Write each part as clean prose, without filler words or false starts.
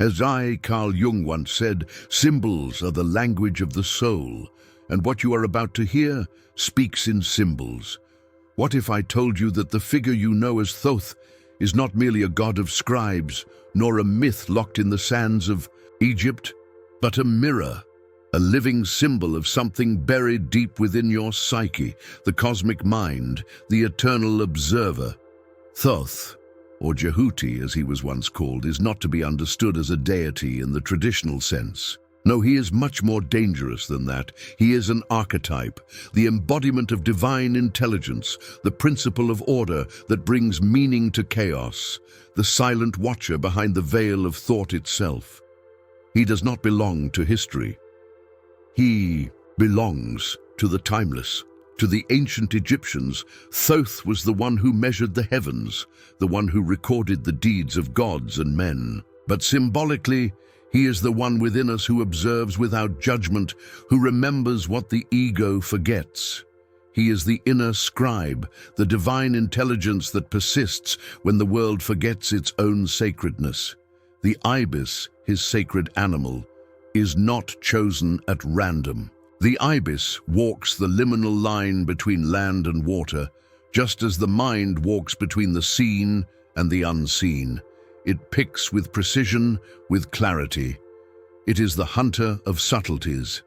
As Carl Jung once said, symbols are the language of the soul, and what you are about to hear speaks in symbols. What if I told you that the figure you know as Thoth is not merely a god of scribes, nor a myth locked in the sands of Egypt, but a mirror, a living symbol of something buried deep within your psyche, the cosmic mind, the eternal observer? Thoth, or Jehuti as he was once called, is not to be understood as a deity in the traditional sense. No, he is much more dangerous than that. He is an archetype, the embodiment of divine intelligence, the principle of order that brings meaning to chaos, the silent watcher behind the veil of thought itself. He does not belong to history. He belongs to the timeless. To the ancient Egyptians, Thoth was the one who measured the heavens, the one who recorded the deeds of gods and men. But symbolically, he is the one within us who observes without judgment, who remembers what the ego forgets. He is the inner scribe, the divine intelligence that persists when the world forgets its own sacredness. The ibis, his sacred animal, is not chosen at random. The ibis walks the liminal line between land and water, just as the mind walks between the seen and the unseen. It picks with precision, with clarity. It is the hunter of subtleties.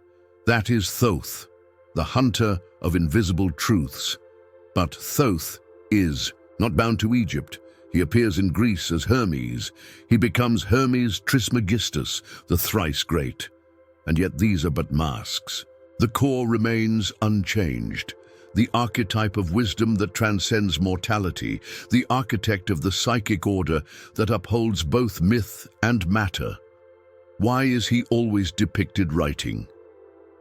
That is Thoth, the hunter of invisible truths. But Thoth is not bound to Egypt. He appears in Greece as Hermes. He becomes Hermes Trismegistus, the thrice great. And yet these are but masks. The core remains unchanged. The archetype of wisdom that transcends mortality, the architect of the psychic order that upholds both myth and matter. Why is he always depicted writing?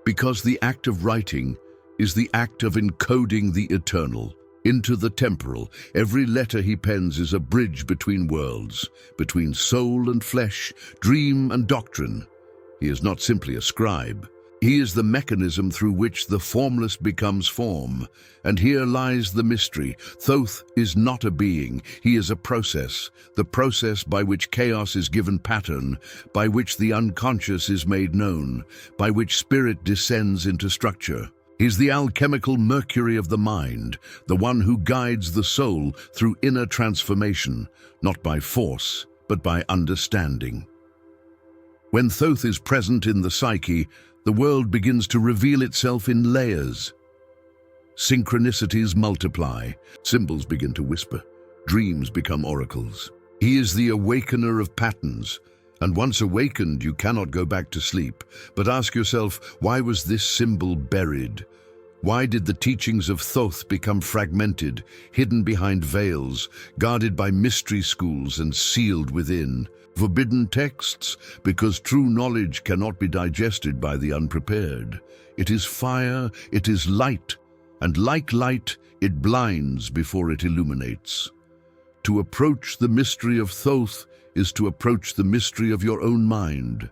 Because the act of writing is the act of encoding the eternal into the temporal. Every letter he pens is a bridge between worlds, between soul and flesh, dream and doctrine. He is not simply a scribe. He is the mechanism through which the formless becomes form. And here lies the mystery. Thoth is not a being, he is a process. The process by which chaos is given pattern, by which the unconscious is made known, by which spirit descends into structure. He's the alchemical mercury of the mind, the one who guides the soul through inner transformation, not by force, but by understanding. When Thoth is present in the psyche, the world begins to reveal itself in layers. Synchronicities multiply, symbols begin to whisper, dreams become oracles. He is the awakener of patterns, and once awakened you cannot go back to sleep. But ask yourself, why was this symbol buried? Why did the teachings of Thoth become fragmented, hidden behind veils, guarded by mystery schools and sealed within? Forbidden texts, because true knowledge cannot be digested by the unprepared. It is fire, it is light, and like light, it blinds before it illuminates. To approach the mystery of Thoth is to approach the mystery of your own mind,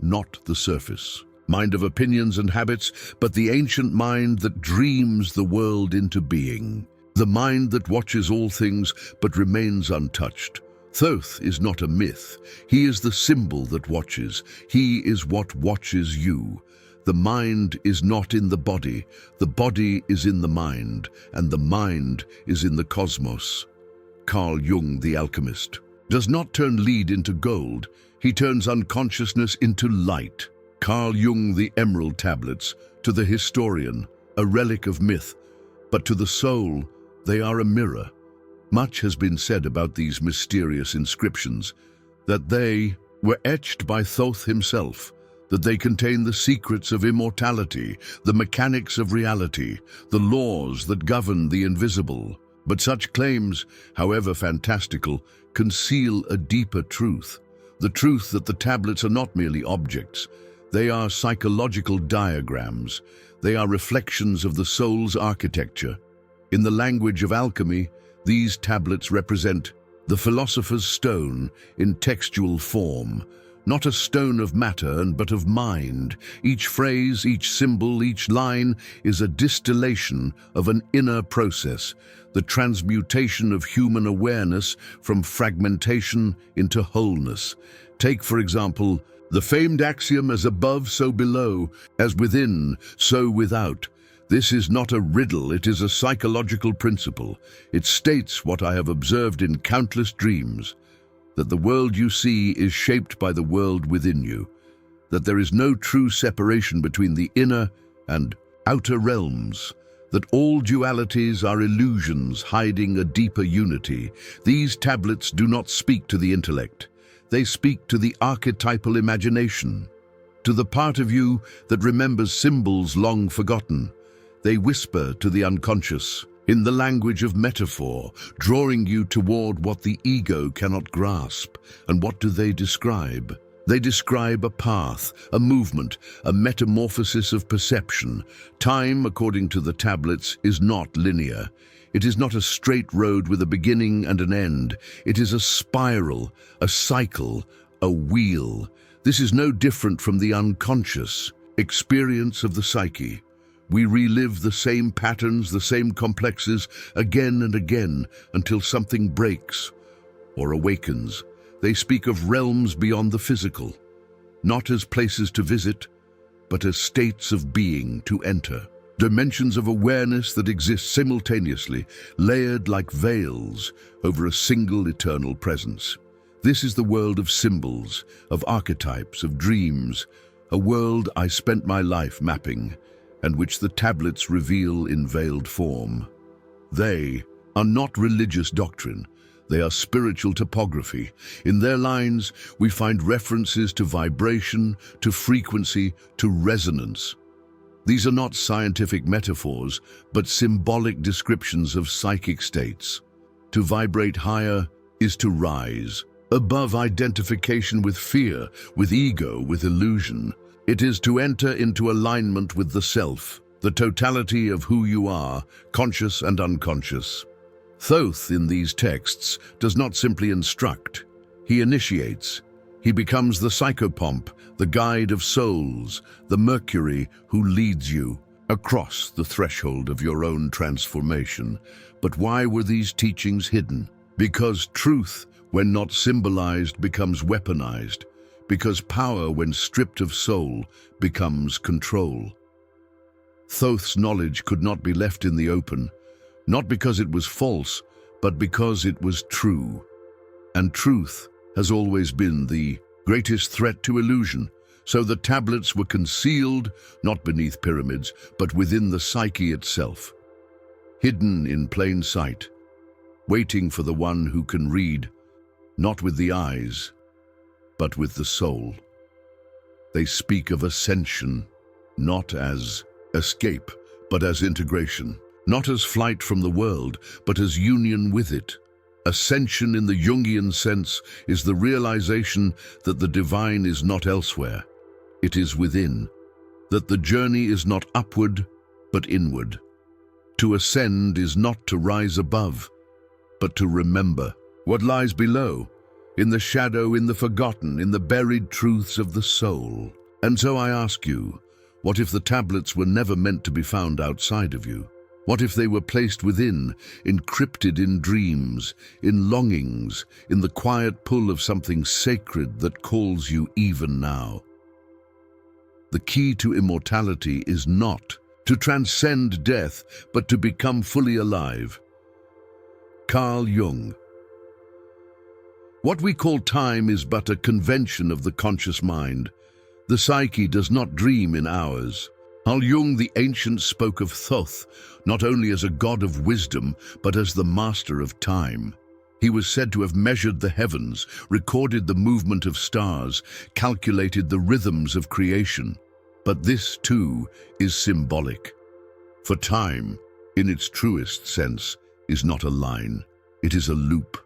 not the surface. Mind of opinions and habits, but the ancient mind that dreams the world into being. The mind that watches all things but remains untouched. Thoth is not a myth. He is the symbol that watches. He is what watches you. The mind is not in the body is in the mind, and the mind is in the cosmos. Carl Jung, the alchemist, does not turn lead into gold. He turns unconsciousness into light. Carl Jung, the emerald tablets, to the historian, a relic of myth, but to the soul, they are a mirror. Much has been said about these mysterious inscriptions, that they were etched by Thoth himself, that they contain the secrets of immortality, the mechanics of reality, the laws that govern the invisible. But such claims, however fantastical, conceal a deeper truth, the truth that the tablets are not merely objects. They are psychological diagrams. They are reflections of the soul's architecture. In the language of alchemy, these tablets represent the philosopher's stone in textual form, not a stone of matter, but of mind. Each phrase, each symbol, each line is a distillation of an inner process, the transmutation of human awareness from fragmentation into wholeness. Take, for example, the famed axiom, as above, so below, as within, so without. This is not a riddle, it is a psychological principle. It states what I have observed in countless dreams, that the world you see is shaped by the world within you, that there is no true separation between the inner and outer realms, that all dualities are illusions hiding a deeper unity. These tablets do not speak to the intellect. They speak to the archetypal imagination, to the part of you that remembers symbols long forgotten. They whisper to the unconscious, in the language of metaphor, drawing you toward what the ego cannot grasp. And what do they describe? They describe a path, a movement, a metamorphosis of perception. Time, according to the tablets, is not linear. It is not a straight road with a beginning and an end. It is a spiral, a cycle, a wheel. This is no different from the unconscious experience of the psyche. We relive the same patterns, the same complexes, again and again, until something breaks or awakens. They speak of realms beyond the physical, not as places to visit, but as states of being to enter. Dimensions of awareness that exist simultaneously, layered like veils over a single eternal presence. This is the world of symbols, of archetypes, of dreams, a world I spent my life mapping, and which the tablets reveal in veiled form. They are not religious doctrine, they are spiritual topography. In their lines, we find references to vibration, to frequency, to resonance. These are not scientific metaphors, but symbolic descriptions of psychic states. To vibrate higher is to rise, above identification with fear, with ego, with illusion. It is to enter into alignment with the self, the totality of who you are, conscious and unconscious. Thoth, in these texts, does not simply instruct. He initiates. He becomes the psychopomp, the guide of souls, the Mercury who leads you across the threshold of your own transformation. But why were these teachings hidden? Because truth, when not symbolized, becomes weaponized. Because power, when stripped of soul, becomes control. Thoth's knowledge could not be left in the open, not because it was false, but because it was true. And truth has always been the greatest threat to illusion. So the tablets were concealed, not beneath pyramids, but within the psyche itself, hidden in plain sight, waiting for the one who can read, not with the eyes, but with the soul. They speak of ascension, not as escape, but as integration, not as flight from the world, but as union with it. Ascension in the Jungian sense is the realization that the divine is not elsewhere, it is within, that the journey is not upward, but inward. To ascend is not to rise above, but to remember what lies below, in the shadow, in the forgotten, in the buried truths of the soul. And so I ask you, what if the tablets were never meant to be found outside of you? What if they were placed within, encrypted in dreams, in longings, in the quiet pull of something sacred that calls you even now? The key to immortality is not to transcend death, but to become fully alive. Carl Jung. What we call time is but a convention of the conscious mind. The psyche does not dream in hours. Carl Jung, the ancient, spoke of Thoth not only as a god of wisdom, but as the master of time. He was said to have measured the heavens, recorded the movement of stars, calculated the rhythms of creation. But this, too, is symbolic. For time, in its truest sense, is not a line. It is a loop,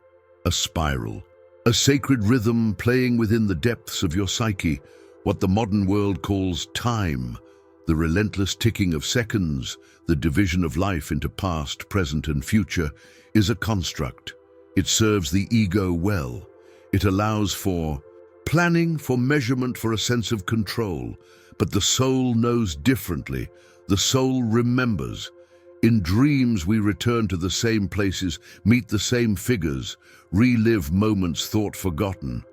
a spiral, a sacred rhythm playing within the depths of your psyche, what the modern world calls time, the relentless ticking of seconds, the division of life into past, present, and future, is a construct. It serves the ego well. It allows for Planning for measurement, for a sense of control. But the soul knows differently. The soul remembers. In dreams we return to the same places, meet the same figures, relive moments thought forgotten.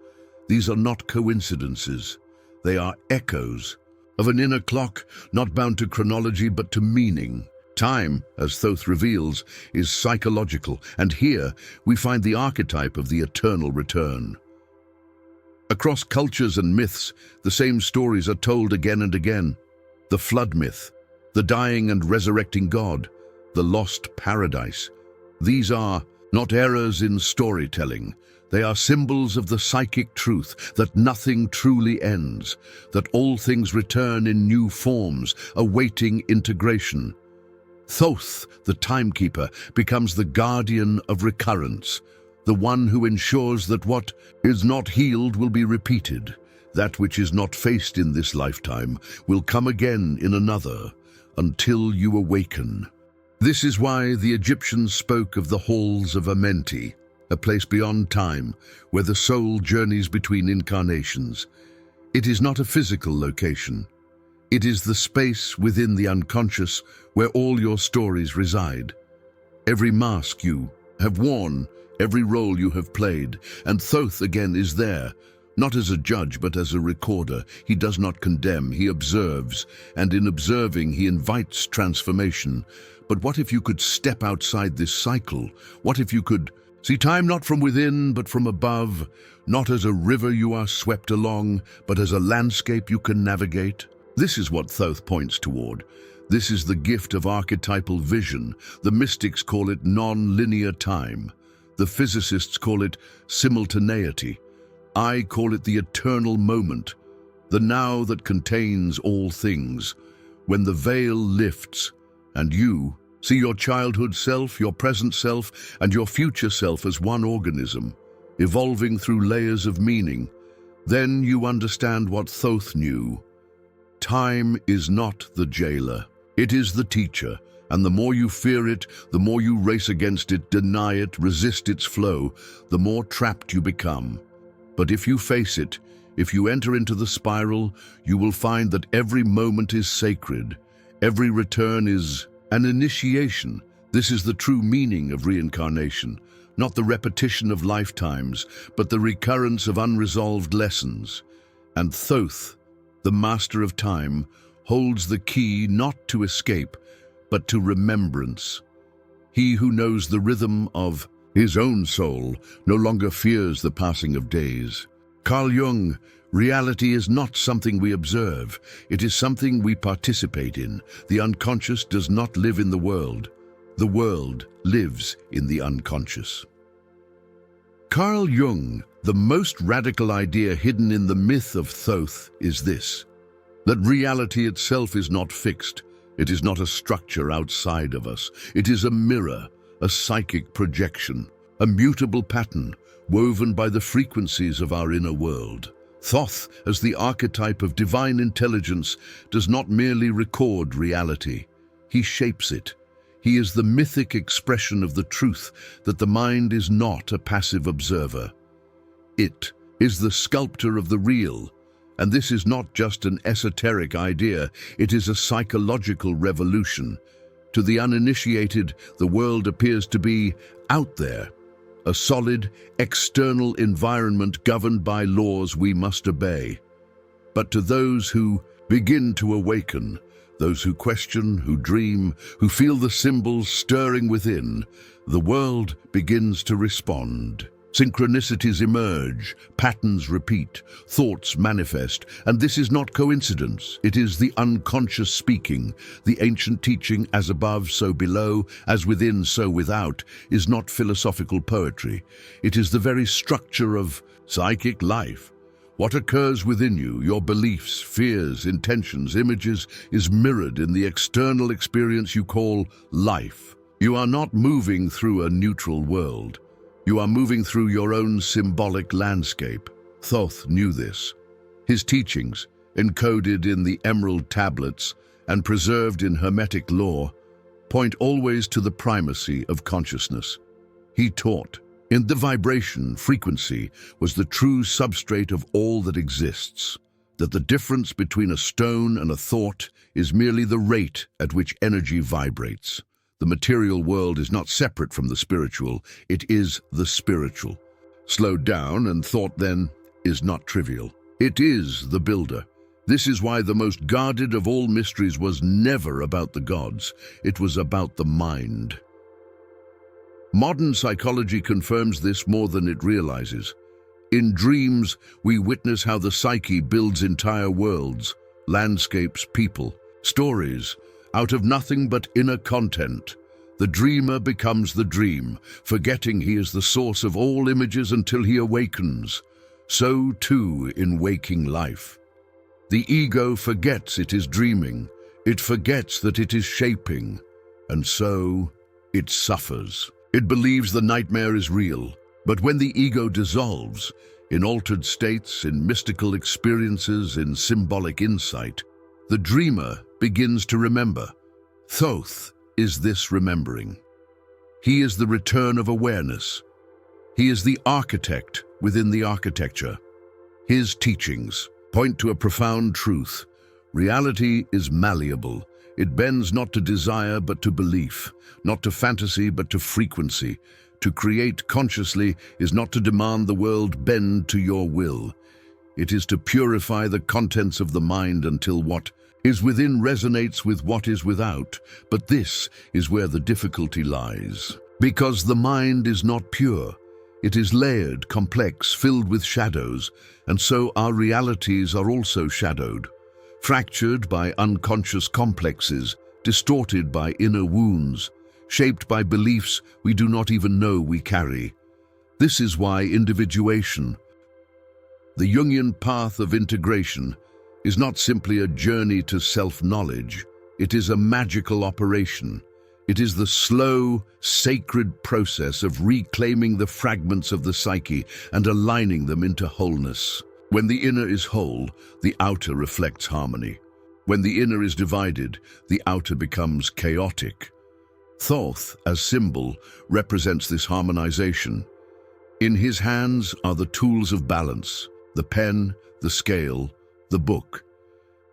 These are not coincidences. They are echoes of an inner clock, not bound to chronology but to meaning. Time, as Thoth reveals, is psychological, and here we find the archetype of the eternal return. Across cultures and myths, the same stories are told again and again. The flood myth, the dying and resurrecting God, the lost paradise. These are not errors in storytelling. They are symbols of the psychic truth that nothing truly ends, that all things return in new forms, awaiting integration. Thoth, the timekeeper, becomes the guardian of recurrence, the one who ensures that what is not healed will be repeated. That which is not faced in this lifetime will come again in another, until you awaken. This is why the Egyptians spoke of the halls of Amenti, a place beyond time, where the soul journeys between incarnations. It is not a physical location. It is the space within the unconscious where all your stories reside. Every mask you have worn, every role you have played, and Thoth again is there, not as a judge but as a recorder. He does not condemn, he observes, and in observing he invites transformation. But what if you could step outside this cycle? What if you could see time not from within but from above, not as a river you are swept along, but as a landscape you can navigate? This is what Thoth points toward. This is the gift of archetypal vision. The mystics call it non-linear time. The physicists call it simultaneity. I call it the eternal moment, the now that contains all things. When the veil lifts and you see your childhood self, your present self, and your future self as one organism, evolving through layers of meaning, then you understand what Thoth knew. Time is not the jailer. It is the teacher, and the more you fear it, the more you race against it, deny it, resist its flow, the more trapped you become. But if you face it, if you enter into the spiral, you will find that every moment is sacred. Every return is an initiation. This is the true meaning of reincarnation, not the repetition of lifetimes, but the recurrence of unresolved lessons. And Thoth, the master of time, holds the key not to escape, but to remembrance. He who knows the rhythm of his own soul no longer fears the passing of days. Carl Jung, reality is not something we observe, it is something we participate in. The unconscious does not live in the world lives in the unconscious. Carl Jung, the most radical idea hidden in the myth of Thoth is this: that reality itself is not fixed. It is not a structure outside of us. It is a mirror, a psychic projection, a mutable pattern woven by the frequencies of our inner world. Thoth, as the archetype of divine intelligence, does not merely record reality. He shapes it. He is the mythic expression of the truth that the mind is not a passive observer. It is the sculptor of the real. And this is not just an esoteric idea, it is a psychological revolution. To the uninitiated, the world appears to be out there, a solid, external environment governed by laws we must obey. But to those who begin to awaken, those who question, who dream, who feel the symbols stirring within, the world begins to respond. Synchronicities emerge, patterns repeat, thoughts manifest, and this is not coincidence. It is the unconscious speaking. The ancient teaching, as above, so below, as within, so without, is not philosophical poetry. It is the very structure of psychic life. What occurs within you, your beliefs, fears, intentions, images, is mirrored in the external experience you call life. You are not moving through a neutral world. You are moving through your own symbolic landscape. Thoth knew this. His teachings, encoded in the emerald tablets and preserved in Hermetic lore, point always to the primacy of consciousness. He taught, In the vibration, frequency was the true substrate of all that exists, that the difference between a stone and a thought is merely the rate at which energy vibrates. The material world is not separate from the spiritual, it is the spiritual. Slowed down and thought then is not trivial. It is the builder. This is why the most guarded of all mysteries was never about the gods, it was about the mind. Modern psychology confirms this more than it realizes. In dreams, we witness how the psyche builds entire worlds, landscapes, people, stories, out of nothing but inner content. The dreamer becomes the dream, forgetting he is the source of all images until he awakens. So too in waking life. The ego forgets it is dreaming, it forgets that it is shaping, and so it suffers. It believes the nightmare is real, but when the ego dissolves, in altered states, in mystical experiences, in symbolic insight, the dreamer begins to remember. Thoth is this remembering. He is the return of awareness. He is the architect within the architecture. His teachings point to a profound truth. Reality is malleable. It bends not to desire but to belief, not to fantasy but to frequency. To create consciously is not to demand the world bend to your will. It is to purify the contents of the mind until what is within resonates with what is without. But this is where the difficulty lies. Because the mind is not pure. It is layered, complex, filled with shadows, and so our realities are also shadowed. Fractured by unconscious complexes, distorted by inner wounds, shaped by beliefs we do not even know we carry. This is why individuation, the Jungian path of integration, is not simply a journey to self-knowledge. It is a magical operation. It is the slow, sacred process of reclaiming the fragments of the psyche and aligning them into wholeness. When the inner is whole, the outer reflects harmony. When the inner is divided, the outer becomes chaotic. Thoth, as symbol, represents this harmonization. In his hands are the tools of balance, the pen, the scale, the book.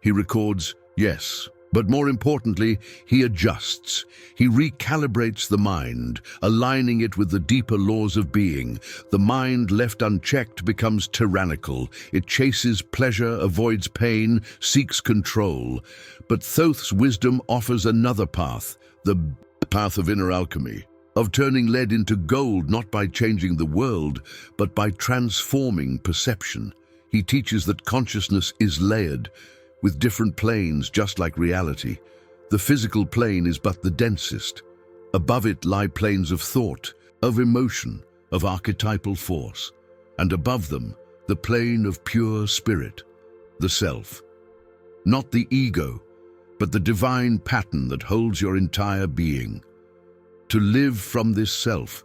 He records, yes, but more importantly, he adjusts. He recalibrates the mind, aligning it with the deeper laws of being. The mind left unchecked becomes tyrannical. It chases pleasure, avoids pain, seeks control. But Thoth's wisdom offers another path, the path of inner alchemy, of turning lead into gold not by changing the world, but by transforming perception. He teaches that consciousness is layered, with different planes just like reality. The physical plane is but the densest. Above it lie planes of thought, of emotion, of archetypal force, and above them the plane of pure spirit, the self. Not the ego, but the divine pattern that holds your entire being. To live from this self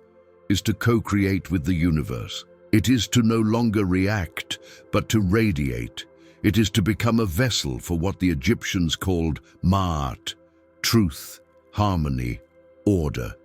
is to co-create with the universe. It is to no longer react, but to radiate. It is to become a vessel for what the Egyptians called Ma'at, truth, harmony, order.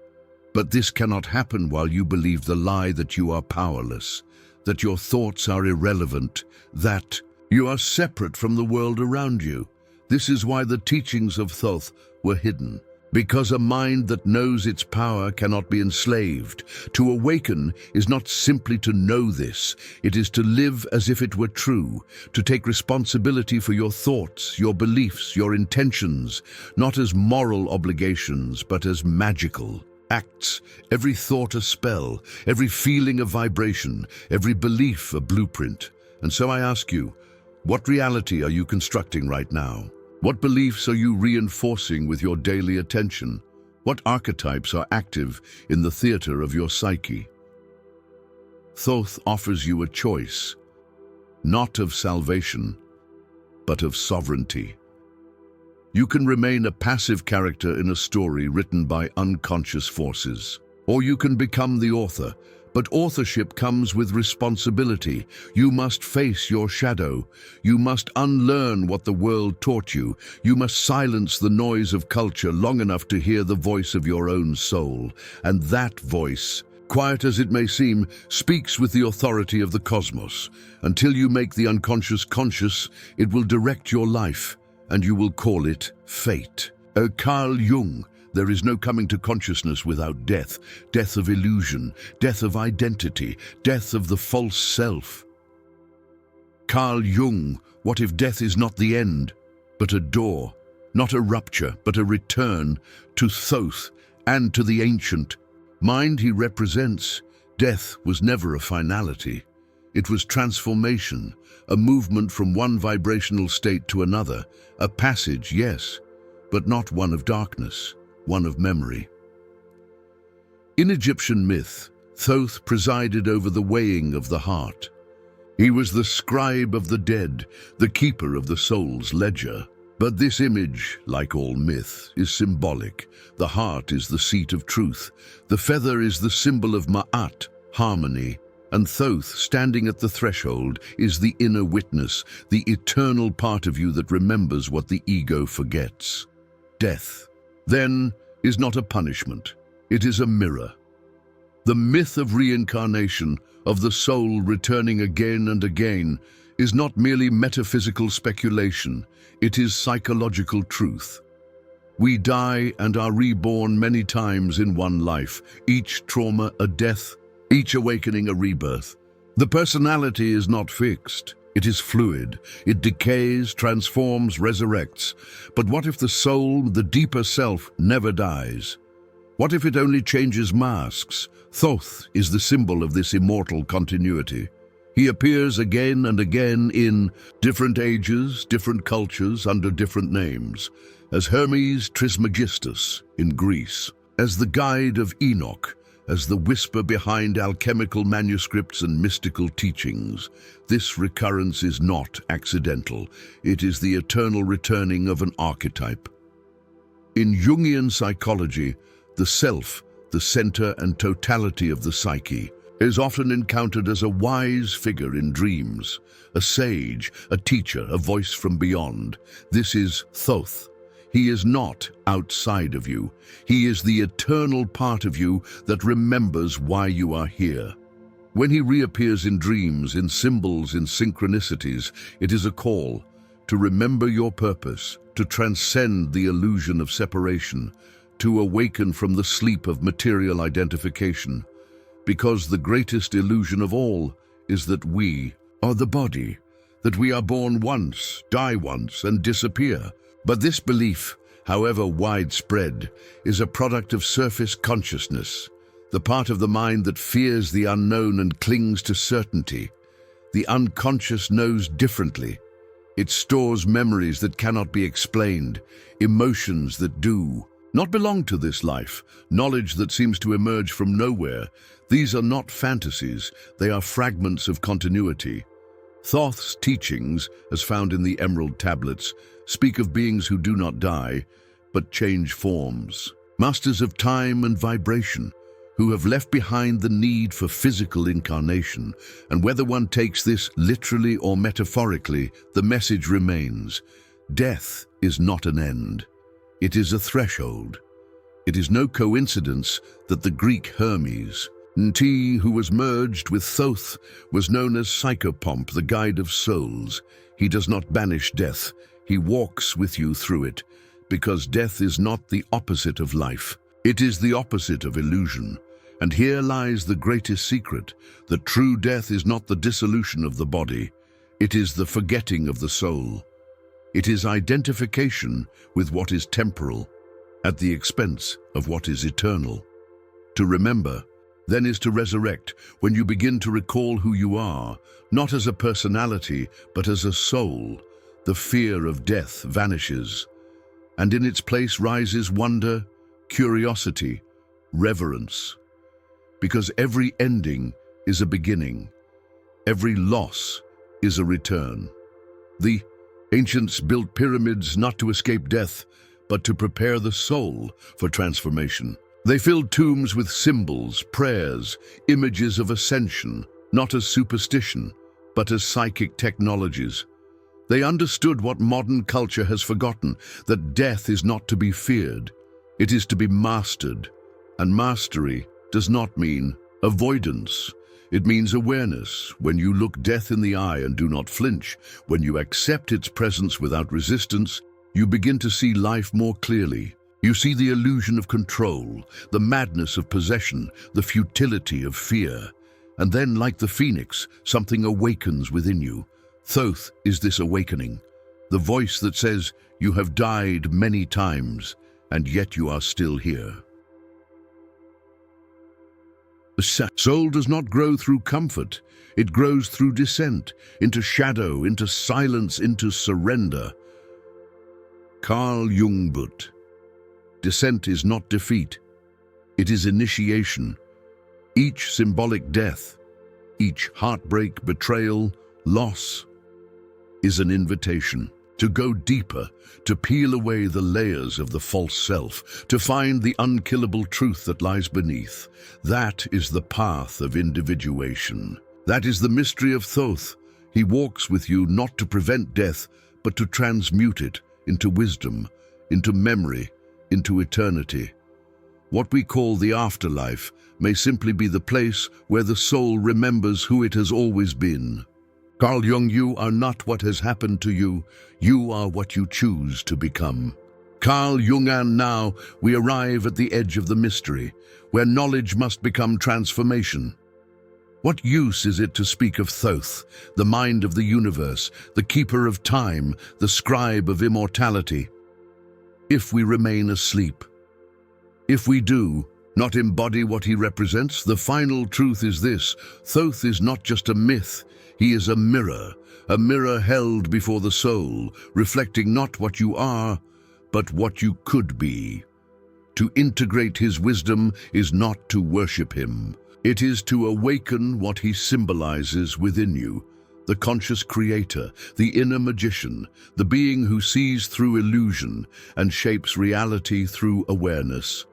But this cannot happen while you believe the lie that you are powerless, that your thoughts are irrelevant, that you are separate from the world around you. This is why the teachings of Thoth were hidden. Because a mind that knows its power cannot be enslaved. To awaken is not simply to know this, it is to live as if it were true, to take responsibility for your thoughts, your beliefs, your intentions, not as moral obligations, but as magical acts. Every thought a spell, every feeling a vibration, every belief a blueprint. And so I ask you, what reality are you constructing right now? What beliefs are you reinforcing with your daily attention? What archetypes are active in the theater of your psyche? Thoth offers you a choice, not of salvation, but of sovereignty. You can remain a passive character in a story written by unconscious forces, or you can become the author. But authorship comes with responsibility. You must face your shadow. You must unlearn what the world taught you. You must silence the noise of culture long enough to hear the voice of your own soul. And that voice quiet as it may seem, speaks with the authority of the cosmos. Until you make the unconscious conscious, it will direct your life, and you will call it fate. Carl Jung, there is no coming to consciousness without death, death of illusion, death of identity, death of the false self. Carl Jung, what if death is not the end, but a door, not a rupture, but a return to Thoth and to the ancient mind he represents? Death was never a finality. It was transformation, a movement from one vibrational state to another, a passage, yes, but not one of darkness, one of memory. In Egyptian myth, Thoth presided over the weighing of the heart. He was the scribe of the dead, the keeper of the soul's ledger. But this image, like all myth, is symbolic. The heart is the seat of truth. The feather is the symbol of Ma'at, harmony. And Thoth, standing at the threshold, is the inner witness, the eternal part of you that remembers what the ego forgets. Death, then, is not a punishment. It is a mirror. The myth of reincarnation, of the soul returning again and again, is not merely metaphysical speculation. It is psychological truth. We die and are reborn many times in one life, each trauma a death, each awakening a rebirth. The personality is not fixed. It is fluid. It decays, transforms, resurrects. But what if the soul, the deeper self, never dies? What if it only changes masks? Thoth is the symbol of this immortal continuity. He appears again and again in different ages, different cultures, under different names, as Hermes Trismegistus in Greece, as the guide of Enoch, as the whisper behind alchemical manuscripts and mystical teachings. This recurrence is not accidental. It is the eternal returning of an archetype. In Jungian psychology, the self, the center and totality of the psyche, is often encountered as a wise figure in dreams, a sage, a teacher, a voice from beyond. This is Thoth. He is not outside of you. He is the eternal part of you that remembers why you are here. When he reappears in dreams, in symbols, in synchronicities, it is a call to remember your purpose, to transcend the illusion of separation, to awaken from the sleep of material identification. Because the greatest illusion of all is that we are the body, that we are born once, die once, and disappear. But this belief, however widespread, is a product of surface consciousness, the part of the mind that fears the unknown and clings to certainty. The unconscious knows differently. It stores memories that cannot be explained, emotions that do not belong to this life, knowledge that seems to emerge from nowhere. These are not fantasies, they are fragments of continuity. Thoth's teachings, as found in the Emerald Tablets, speak of beings who do not die, but change forms. Masters of time and vibration, who have left behind the need for physical incarnation. And whether one takes this literally or metaphorically, the message remains. Death is not an end. It is a threshold. It is no coincidence that the Greek Hermes, who was merged with Thoth, was known as Psychopomp, the guide of souls. He does not banish death. He walks with you through it, because death is not the opposite of life. It is the opposite of illusion. And here lies the greatest secret, that true death is not the dissolution of the body. It is the forgetting of the soul. It is identification with what is temporal, at the expense of what is eternal. To remember, then, is to resurrect, when you begin to recall who you are, not as a personality, but as a soul. The fear of death vanishes, and in its place rises wonder, curiosity, reverence. Because every ending is a beginning. Every loss is a return. The ancients built pyramids not to escape death, but to prepare the soul for transformation. They filled tombs with symbols, prayers, images of ascension, not as superstition, but as psychic technologies. They understood what modern culture has forgotten, that death is not to be feared. It is to be mastered, and mastery does not mean Avoidance. It means awareness, when you look death in the eye and do not flinch, when you accept its presence without resistance, you begin to see life more clearly. You see the illusion of control, the madness of possession, the futility of fear. And then, like the phoenix, something awakens within you. Thoth is this awakening, the voice that says, "You have died many times, and yet you are still here." The soul does not grow through comfort. It grows through descent, into shadow, into silence, into surrender. Carl Jung. Descent is not defeat. It is initiation. Each symbolic death, each heartbreak, betrayal, loss, is an invitation to go deeper, to peel away the layers of the false self, to find the unkillable truth that lies beneath. That is the path of individuation. That is the mystery of Thoth. He walks with you not to prevent death, but to transmute it into wisdom, into memory, into eternity. What we call the afterlife may simply be the place where the soul remembers who it has always been. Carl Jung, you are not what has happened to you. You are what you choose to become. Carl Jung, and now we arrive at the edge of the mystery, where knowledge must become transformation. What use is it to speak of Thoth, the mind of the universe, the keeper of time, the scribe of immortality, if we remain asleep? If we do not embody what he represents, the final truth is this: Thoth is not just a myth. He is a mirror held before the soul, reflecting not what you are, but what you could be. To integrate his wisdom is not to worship him. It is to awaken what he symbolizes within you, the conscious creator, the inner magician, the being who sees through illusion and shapes reality through awareness.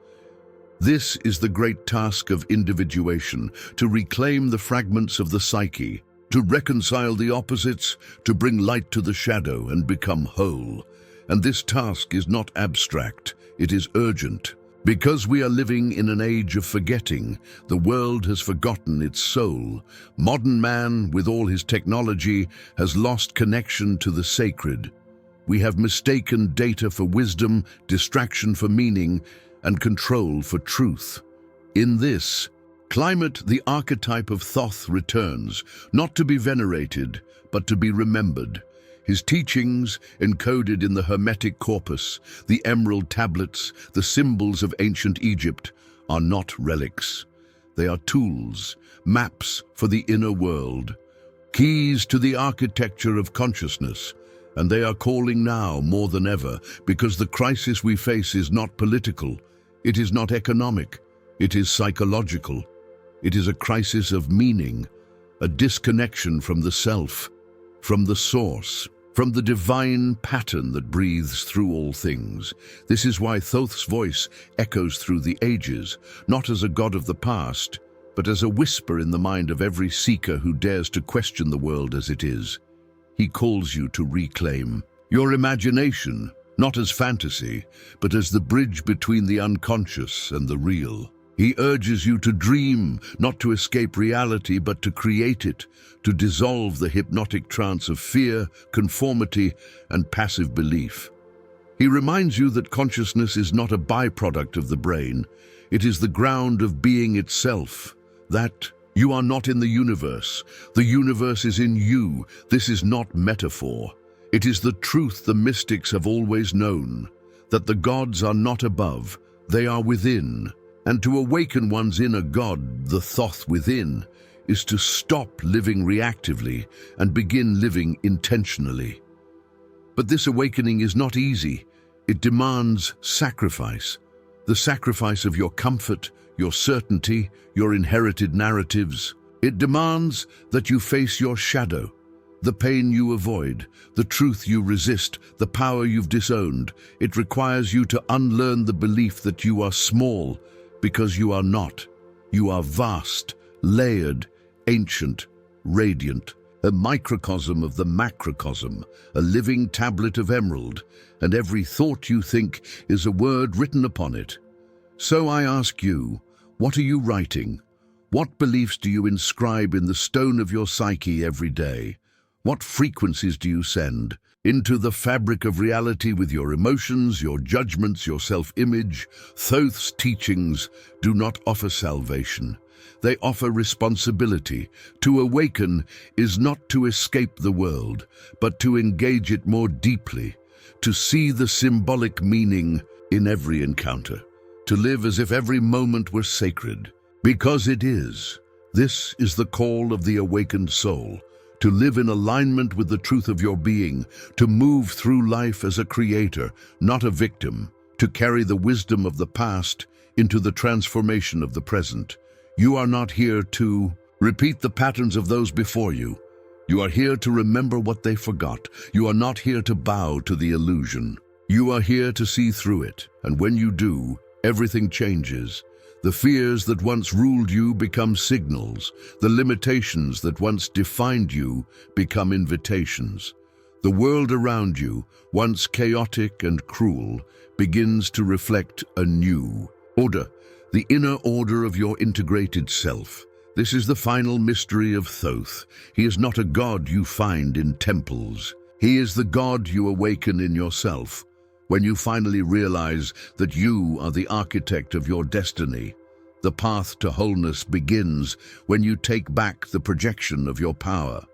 This is the great task of individuation, to reclaim the fragments of the psyche, to reconcile the opposites, to bring light to the shadow and become whole. And this task is not abstract, it is urgent. Because we are living in an age of forgetting, the world has forgotten its soul. Modern man, with all his technology, has lost connection to the sacred. We have mistaken data for wisdom, distraction for meaning, and control for truth. In this climate, the archetype of Thoth returns, not to be venerated, but to be remembered. His teachings, encoded in the Hermetic corpus, the emerald tablets, the symbols of ancient Egypt, are not relics. They are tools, maps for the inner world, keys to the architecture of consciousness. And they are calling now more than ever, because the crisis we face is not political, it is not economic, it is psychological. It is a crisis of meaning, a disconnection from the self, from the source, from the divine pattern that breathes through all things. This is why Thoth's voice echoes through the ages, not as a god of the past, but as a whisper in the mind of every seeker who dares to question the world as it is. He calls you to reclaim your imagination, not as fantasy, but as the bridge between the unconscious and the real. He urges you to dream, not to escape reality, but to create it, to dissolve the hypnotic trance of fear, conformity, and passive belief. He reminds you that consciousness is not a byproduct of the brain. It is the ground of being itself, that you are not in the universe. The universe is in you. This is not metaphor. It is the truth the mystics have always known, that the gods are not above, they are within. And to awaken one's inner god, the Thoth within, is to stop living reactively and begin living intentionally. But this awakening is not easy. It demands sacrifice. The sacrifice of your comfort, your certainty, your inherited narratives. It demands that you face your shadow, the pain you avoid, the truth you resist, the power you've disowned. It requires you to unlearn the belief that you are small, because you are not. You are vast, layered, ancient, radiant, a microcosm of the macrocosm, a living tablet of emerald, and every thought you think is a word written upon it. So I ask you, what are you writing? What beliefs do you inscribe in the stone of your psyche every day? What frequencies do you send into the fabric of reality with your emotions, your judgments, your self-image? Thoth's teachings do not offer salvation. They offer responsibility. To awaken is not to escape the world, but to engage it more deeply, to see the symbolic meaning in every encounter, to live as if every moment were sacred, because it is. This is the call of the awakened soul, to live in alignment with the truth of your being, to move through life as a creator, not a victim, to carry the wisdom of the past into the transformation of the present. You are not here to repeat the patterns of those before you. You are here to remember what they forgot. You are not here to bow to the illusion. You are here to see through it, and when you do, everything changes. The fears that once ruled you become signals. The limitations that once defined you become invitations. The world around you, once chaotic and cruel, begins to reflect a new order, the inner order of your integrated self. This is the final mystery of Thoth. He is not a god you find in temples. He is the God you awaken in yourself, when you finally realize that you are the architect of your destiny. The path to wholeness begins when you take back the projection of your power.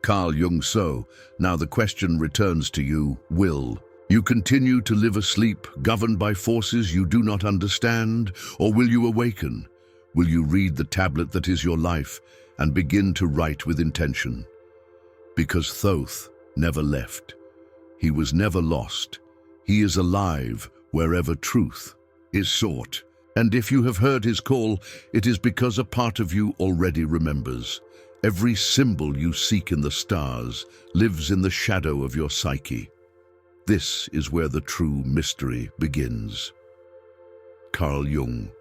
Carl Jung. So, now the question returns to you, will you continue to live asleep, governed by forces you do not understand, or will you awaken? Will you read the tablet that is your life and begin to write with intention? Because Thoth never left. He was never lost. He is alive wherever truth is sought. And if you have heard his call, it is because a part of you already remembers. Every symbol you seek in the stars lives in the shadow of your psyche. This is where the true mystery begins. Carl Jung.